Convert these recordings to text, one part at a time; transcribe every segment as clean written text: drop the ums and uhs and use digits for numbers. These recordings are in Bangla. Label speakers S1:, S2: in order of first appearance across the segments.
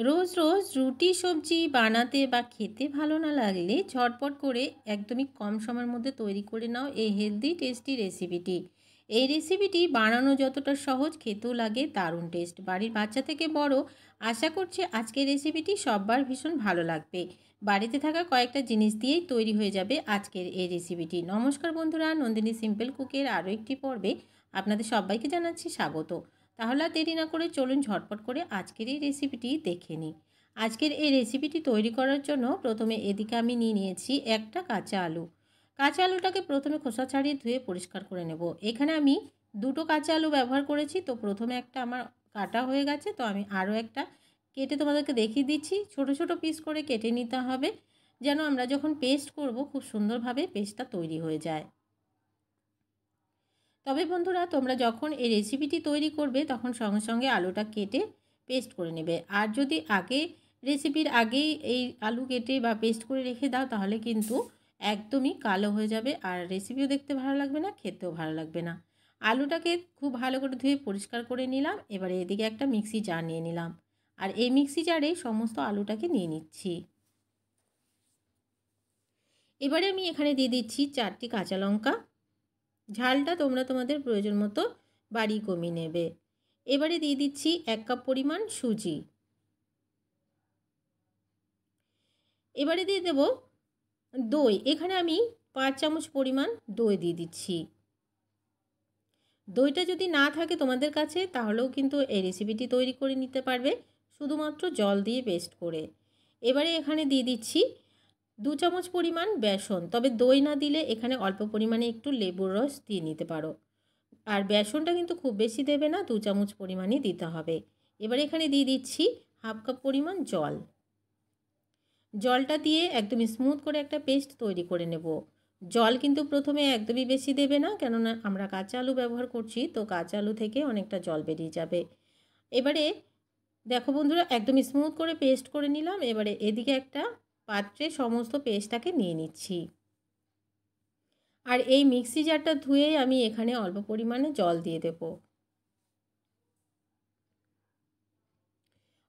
S1: রোজ রোজ রুটি সবজি বানাতে বা খেতে ভালো না লাগলে ঝটপট করে একদমই কম সময়ের মধ্যে তৈরি করে নাও এই হেলদি টেস্টি রেসিপিটি। এই রেসিপিটি বানানো যতটা সহজ, খেতেও লাগে দারুণ টেস্ট। বাড়ির বাচ্চা থেকে বড়, আশা করছি আজকের রেসিপিটি সবার ভীষণ ভালো লাগবে। বাড়িতে থাকা কয়েকটা জিনিস দিয়েই তৈরি হয়ে যাবে আজকের এই রেসিপিটি। নমস্কার বন্ধুরা, নন্দিনী সিম্পল কুকের আরও একটি পর্বে আপনাদের সবাইকে জানাচ্ছি স্বাগত। তাহলে আর দেরি না করে চলুন ঝটপট করে আজকের এই রেসিপিটি দেখে নিই। আজকের এই রেসিপিটি তৈরি করার জন্য প্রথমে এদিকে আমি নিয়েছি একটা কাঁচা আলু। কাঁচা আলুটাকে প্রথমে খোসা ছাড়িয়ে ধুয়ে পরিষ্কার করে নেব। এখানে আমি দুটো কাঁচা আলু ব্যবহার করেছি, তো প্রথমে একটা আমার কাটা হয়ে গেছে, তো আমি আরও একটা কেটে তোমাদেরকে দেখিয়ে দিচ্ছি। ছোট ছোট পিস করে কেটে নিতে হবে, যেন আমরা যখন পেস্ট করব খুব সুন্দরভাবে পেস্টটা তৈরি হয়ে যায়। তবে বন্ধুরা, তোমরা যখন এই রেসিপিটি তৈরি করবে তখন সঙ্গে সঙ্গে আলুটা কেটে পেস্ট করে নেবে। আর যদি রেসিপির আগেই এই আলু কেটে বা পেস্ট করে রেখে দাও তাহলে কিন্তু একদমই কালো হয়ে যাবে, আর রেসিপিও দেখতে ভালো লাগবে না, খেতেও ভালো লাগবে না। আলুটাকে খুব ভালো করে ধুয়ে পরিষ্কার করে নিলাম। এবারে এদিকে একটা মিক্সি জার নিয়ে নিলাম, আর এই মিক্সি জারে সমস্ত আলুটাকে নিয়ে নিচ্ছি। এবারে আমি এখানে দিয়ে দিচ্ছি 4টি কাঁচা লঙ্কা। ঝালটা তোমরা তোমাদের প্রয়োজন মতো বাড়িয়ে কমিয়ে নেবে। এবারে দিয়ে দিচ্ছি 1 কাপ পরিমাণ সুজি। এবারে দিয়ে দেব দই। এখানে আমি 5 চামচ পরিমাণ দই দিয়ে দিচ্ছি। দইটা যদি না থাকে তোমাদের কাছে তাহলেও কিন্তু এই রেসিপিটি তৈরি করে নিতে পারবে শুধুমাত্র জল দিয়ে পেস্ট করে। এবারে এখানে দিয়ে দিচ্ছি 2 চামচ পরিমাণ বেসন। তবে দই না দিলে এখানে অল্প পরিমাণে একটু লেবুর রস দিয়ে নিতে পারো। আর বেসনটা কিন্তু খুব বেশি দেবে না, 2 চামচ পরিমাণই দিতে হবে। এবার এখানে দিয়ে দিচ্ছি 1/2 কাপ পরিমাণ জল। জলটা দিয়ে একদম স্মুথ করে একটা পেস্ট তৈরি করে নেব। জল কিন্তু প্রথমে একদমই বেশি দেবে না, কেননা আমরা কাঁচা আলু ব্যবহার করছি, তো কাঁচা আলু থেকে অনেকটা জল বেরিয়ে যাবে। এবারে দেখো বন্ধুরা, একদম স্মুথ করে পেস্ট করে নিলাম। এবারে এদিকে একটা পাত্রে সমস্ত পেস্টটাকে নিয়ে নিচ্ছি। আর এই মিক্সি জারটা ধুয়ে আমি এখানে অল্প পরিমাণে জল দিয়ে দেব।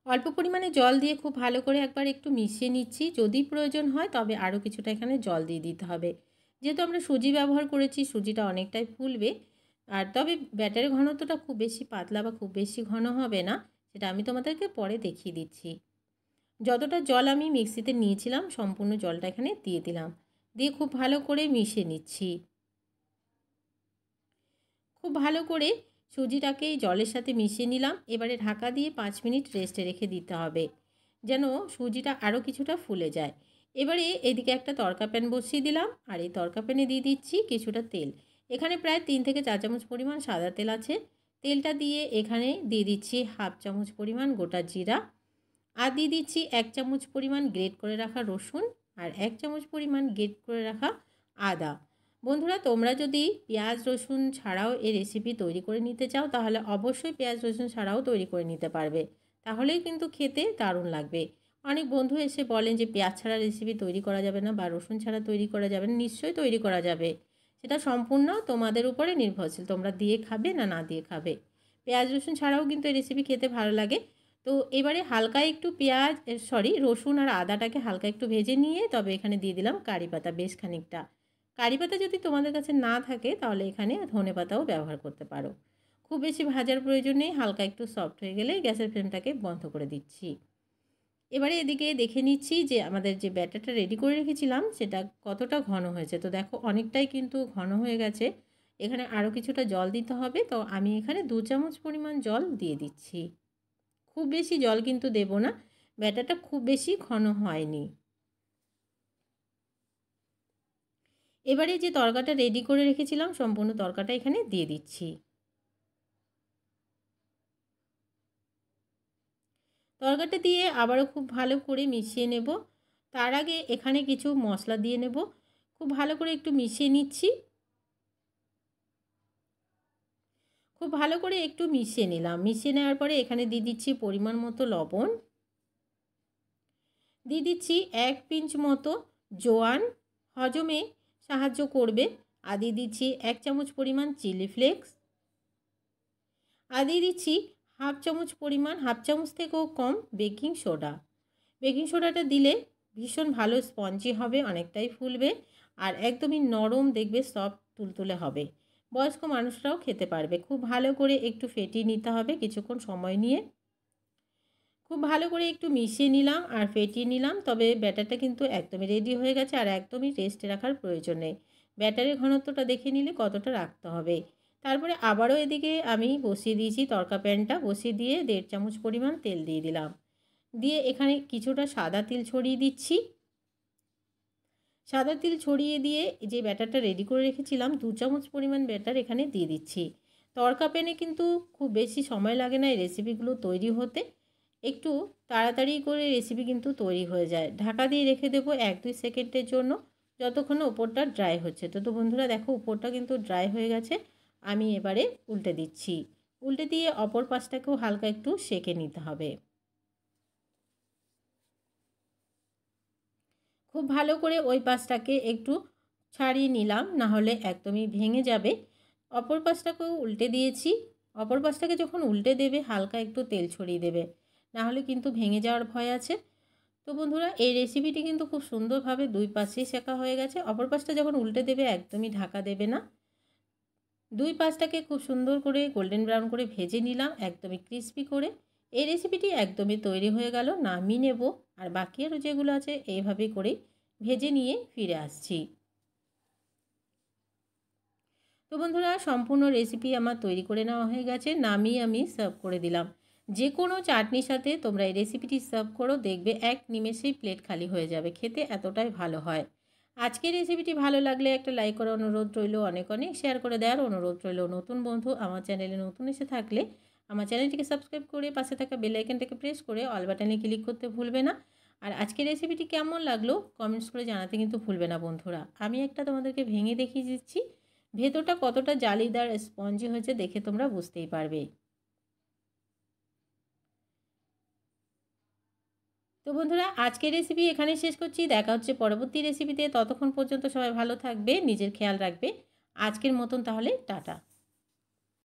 S1: অল্প পরিমাণে জল দিয়ে খুব ভালো করে একবার একটু মিশিয়ে নিচ্ছি। যদি প্রয়োজন হয় তবে আরও কিছুটা এখানে জল দিয়ে দিতে হবে। যেহেতু আমরা সুজি ব্যবহার করেছি, সুজিটা অনেকটাই ফুলবে। আর তবে ব্যাটারের ঘনত্বটা খুব বেশি পাতলা বা খুব বেশি ঘন হবে না, সেটা আমি তোমাদেরকে পরে দেখিয়ে দিচ্ছি। যতটা জল আমি মিক্সিতে নিয়েছিলাম সম্পূর্ণ জলটা এখানে দিয়ে দিলাম। দিয়ে খুব ভালো করে মিশিয়ে নিচ্ছি। খুব ভালো করে সুজিটাকে জলের সাথে মিশিয়ে নিলাম। এবারে ঢাকা দিয়ে 5 মিনিট রেস্টে রেখে দিতে হবে, যেন সুজিটা আরও কিছুটা ফুলে যায়। এবারে এদিকে একটা তড়কা প্যান বসিয়ে দিলাম, আর এই তড়কা প্যানে দিয়ে দিচ্ছি কিছুটা তেল। এখানে প্রায় 3 থেকে 4 চামচ পরিমাণ সাদা তেল আছে। তেলটা দিয়ে এখানে দিয়ে দিচ্ছি 1/2 চামচ পরিমাণ গোটা জিরা, আর দিয়ে দিচ্ছি 1 চামচ পরিমাণ গ্রেট করে রাখা রসুন, আর 1 চামচ পরিমাণ গ্রেট করে রাখা আদা। বন্ধুরা, তোমরা যদি পেঁয়াজ রসুন ছাড়াও এই রেসিপি তৈরি করে নিতে চাও তাহলে অবশ্যই পেঁয়াজ রসুন ছাড়াও তৈরি করে নিতে পারবে, তাহলেই কিন্তু খেতে দারুণ লাগবে। অনেক বন্ধু এসে বলেন যে পেঁয়াজ ছাড়া রেসিপি তৈরি করা যাবে না বা রসুন ছাড়া তৈরি করা যাবে না। নিশ্চয়ই তৈরি করা যাবে, সেটা সম্পূর্ণ তোমাদের উপরে নির্ভরশীল, তোমরা দিয়ে খাবে না না দিয়ে খাবে। পেঁয়াজ রসুন ছাড়াও কিন্তু এই রেসিপি খেতে ভালো লাগে। তো এবারে হালকা একটু রসুন আর আদাটাকে হালকা একটু ভেজে নিয়ে তবে এখানে দিয়ে দিলাম কারি পাতা বেশ খানিকটা। কারি পাতা যদি তোমাদের কাছে না থাকে তাহলে এখানে ধনে পাতাও ব্যবহার করতে পারো। খুব বেশি ভাজার প্রয়োজন নেই, হালকা একটু সফট হয়ে গেলে গ্যাসের ফ্লেমটাকে বন্ধ করে দিচ্ছি। এবারে এদিকে দেখে নিচ্ছি যে আমাদের যে ব্যাটারটা রেডি করে রেখেছিলাম সেটা কতটা ঘন হয়েছে। তো দেখো অনেকটাই কিন্তু ঘন হয়ে গেছে। এখানে আরও কিছুটা জল দিতে হবে, তো আমি এখানে 2 চামচ পরিমাণ জল দিয়ে দিচ্ছি। খুব বেশি জল কিন্তু দেব না, ব্যাটারটা খুব বেশি ঘন হয়নি। এবারে যে তরকাটা রেডি করে রেখেছিলাম সম্পূর্ণ তরকাটা এখানে দিয়ে দিচ্ছি। তরকাটা দিয়ে আবারও খুব ভালো করে মিশিয়ে নেব। তার আগে এখানে কিছু মশলা দিয়ে নেব। খুব ভালো করে একটু মিশিয়ে নিচ্ছি। খুব ভালো করে একটু মিশিয়ে নিলাম। মিশিয়ে নেওয়ার পরে এখানে দিয়ে দিচ্ছি পরিমাণ মতো লবণ, দিয়ে দিচ্ছি 1 পিঞ্চ মতো জোয়ান, হজমে সাহায্য করবে। আর দিয়ে দিচ্ছি 1 চামচ পরিমাণ চিলি ফ্লেক্স, আর দিয়ে দিচ্ছি হাফ চামচ পরিমাণ, হাফ চামচ থেকেও কম বেকিং সোডা। বেকিং সোডাটা দিলে ভীষণ ভালো স্পঞ্জি হবে, অনেকটাই ফুলবে আর একদমই নরম, দেখবে সফট তুলতুলে হবে। বয়স্ক মানুষরাও খেতে পারবে। খুব ভালো করে একটু ফেটিয়ে নিতে হবে কিছুক্ষণ সময় নিয়ে। খুব ভালো করে একটু মিশিয়ে নিলাম আর ফেটিয়ে নিলাম। তবে ব্যাটারটা কিন্তু একদমই রেডি হয়ে গেছে আর একদমই রেস্টে রাখার প্রয়োজন নেই। ব্যাটারের ঘনত্বটা দেখে নিলে কতটা রাখতে হবে। তারপরে আবারও এদিকে আমি বসিয়ে দিয়েছি তড়কা প্যানটা, বসিয়ে দিয়ে 1.5 চামচ পরিমাণ তেল দিয়ে দিলাম। দিয়ে এখানে কিছুটা সাদা তিল ছড়িয়ে দিচ্ছি। সাদা তিল ছড়িয়ে দিয়ে যে ব্যাটারটা রেডি করে রেখেছিলাম 2 চামচ পরিমাণ ব্যাটার এখানে দিয়ে দিচ্ছি। তড়কা প্যানে কিন্তু খুব বেশি সময় লাগে না এই রেসিপিগুলো তৈরি হতে। একটু তাড়াতাড়ি করে রেসিপি কিন্তু তৈরি হয়ে যায়। ঢাকা দিয়ে রেখে দেবো 1-2 সেকেন্ডের জন্য, যতক্ষণ না উপরটা ড্রাই হচ্ছে। তো বন্ধুরা দেখো উপরটা কিন্তু ড্রাই হয়ে গেছে। আমি এবারে উল্টে দিচ্ছি। উল্টে দিয়ে অপর পাশটাকেও হালকা একটু সেঁকে নিতে হবে। খুব ভালো করে ওই পাশটাকে একটু ছাড়িয়ে নিলাম, না হলে একদমই ভেঙে যাবে। অপর পাশটাকেও উল্টে দিয়েছি। অপর পাশটাকে যখন উল্টে দেবে হালকা একটু তেল ছড়িয়ে দেবে, না হলে কিন্তু ভেঙে যাওয়ার ভয় আছে। তো বন্ধুরা এই রেসিপিটি কিন্তু খুব সুন্দরভাবে দুই পাশেই শেখা হয়ে গেছে। অপর পাশটা যখন উল্টে দেবে একদমই ঢাকা দেবে না। দুই পাশটাকে খুব সুন্দর করে গোল্ডেন ব্রাউন করে ভেজে নিলাম, একদমই ক্রিস্পি করে। এই রেসিপিটি একদমই তৈরি হয়ে গেল, নামিয়ে নেব। আর বাকি আরও যেগুলো আছে এইভাবেই করেই ভেজে নিয়ে ফিরে আসছি। তো বন্ধুরা সম্পূর্ণ রেসিপি আমার তৈরি করে নেওয়া হয়ে গেছে, নামিয়ে আমি সার্ভ করে দিলাম। যে কোনো চাটনির সাথে তোমরা এই রেসিপিটি সার্ভ করো, দেখবে এক নিমেষেই প্লেট খালি হয়ে যাবে। খেতে এতটাই ভালো হয়। আজকের রেসিপিটি ভালো লাগলে একটা লাইক করার অনুরোধ রইল, অনেক অনেক শেয়ার করে দেওয়ার অনুরোধ রইল। নতুন বন্ধু আমার চ্যানেলে নতুন এসে থাকলে আমার চ্যানেলটিকে সাবস্ক্রাইব করে পাশে থাকা বেল আইকনটাকে প্রেস করে অল বাটনে ক্লিক করতে ভুলবে না। আর আজকের রেসিপিটি কেমন লাগলো কমেন্টস করে জানাতে কিন্তু ভুলবে না বন্ধুরা। আমি একটা তোমাদেরকে ভেঙে দেখিয়ে দিচ্ছি, ভেতরটা কতটা জালিদার স্পঞ্জি হয়েছে দেখে তোমরা বুঝতেই পারবে। তো বন্ধুরা আজকের রেসিপি এখানেই শেষ করছি। দেখা হচ্ছে পরবর্তী রেসিপিতে। ততক্ষণ পর্যন্ত সবাই ভালো থাকবে, নিজের খেয়াল রাখবে। আজকের মতন তাহলে টাটা।